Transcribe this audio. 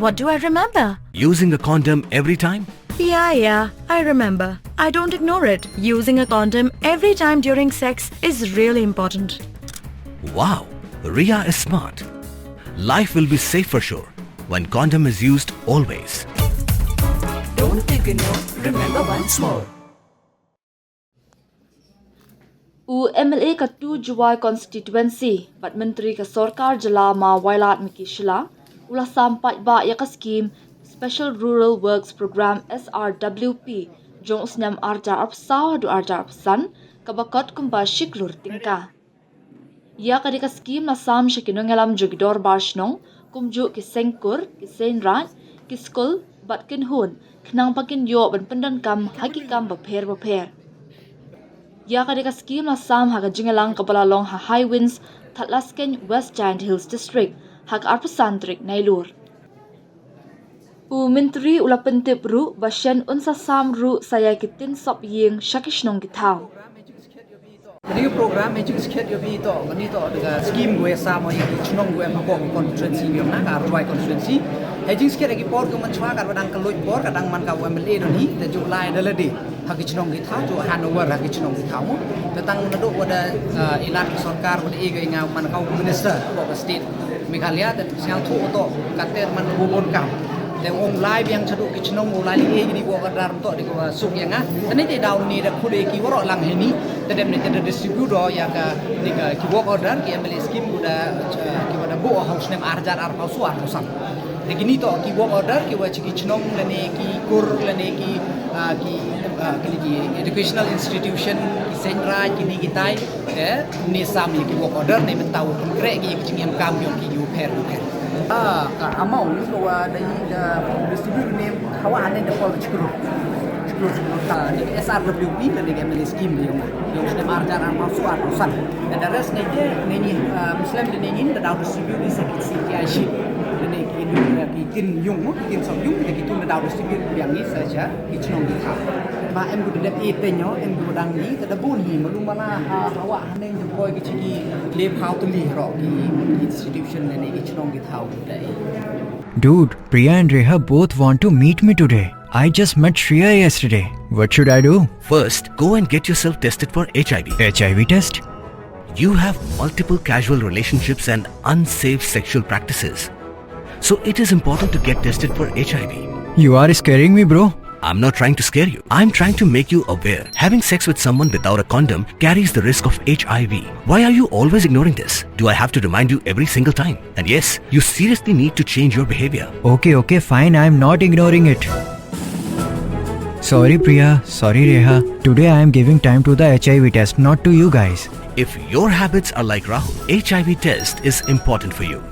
What do I remember? Using a condom every time? Yeah, I remember. I don't ignore it. Using a condom every time during sex is really important. Wow, Ria is smart. Life will be safe for sure when condom is used always. Don't take a note, remember once more. MLA ka tu Jowai constituency, but Menteri ka Sorkar Jalama Wailat Mikishila, ula sampai ba iaka skhim Special Rural Works Program SRWP, jong usnam arjar apsaw du arjar apsan, kabakot kumba klur tyngka. Iaka di ka skhim na sam shakinungalam jogidor barshnong, kumju ki sengkur, ki senraj, ki skul, bat kin hun, knang pakin yo ban pendan kam hakikam bapher. Iaka deka skhim na sam haga jingalang kabalalong ha high winds Tatlasken West Giant Hills District haga arpasantrik nailur. Menteri ula pentip ru basyan unsa sam ru saya kitin sop ying shakishnong gitaw. Ini program magic skate yo bi to ngani to dengan skim gue sama yang chnong gue mabok constituency yo na ka Jowai constituency magic skate lagi por ko man chwa ka badang kaloi por kadang man ka MLA do ni te ju lai dala di haki chnong gi tha ju Hanover haki chnong gi tha mo tetang nado wada ilat sarkar wada ega inga man ka minister of state Meghalaya te siang thu to kater man bobon kam dan om live yang chadu ki chnong o lai li ni bo ka dar to di ko suk yang tani te daun ni da khude ki woro lang he ni te dem ni te distributor ya ka ni ka ki work order ki MLA scheme uda ki wada bo house nem arjar ar pa su ar sam de kini to ki work order ki wa ki chnong le ne ki kur le ne ki educational institution ki senra ki ni gitai ni sam ki work order ni mentau konkret ki chingem kam yo ki yu per amau ni ko dai distribute ni hawa ane de pol chikru ni SRWP dan dengan MLA scheme ni yang sudah marjar amal suat usan dan the rest ni Muslim dan ingin dah distribute di sakit CTIC dan ni kin yung kin som yung kita itu dah distribute yang ni saja kitnong kita ma em gud dep etenyo em gudang ni kada bun hi malum mana hawa ane jempoi kichigi le phau tu li ro ki institution ni kitnong kita dai. Dude, Priya and Reha both want to meet me today. I just met Shreya yesterday. What should I do? First, go and get yourself tested for HIV. HIV test? You have multiple casual relationships and unsafe sexual practices. So it is important to get tested for HIV. You are scaring me, bro. I'm not trying to scare you. I'm trying to make you aware. Having sex with someone without a condom carries the risk of HIV. Why are you always ignoring this? Do I have to remind you every single time? And yes, you seriously need to change your behavior. Okay, fine. I'm not ignoring it. Sorry, Priya. Sorry, Reha. Today I am giving time to the HIV test, not to you guys. If your habits are like Rahul, HIV test is important for you.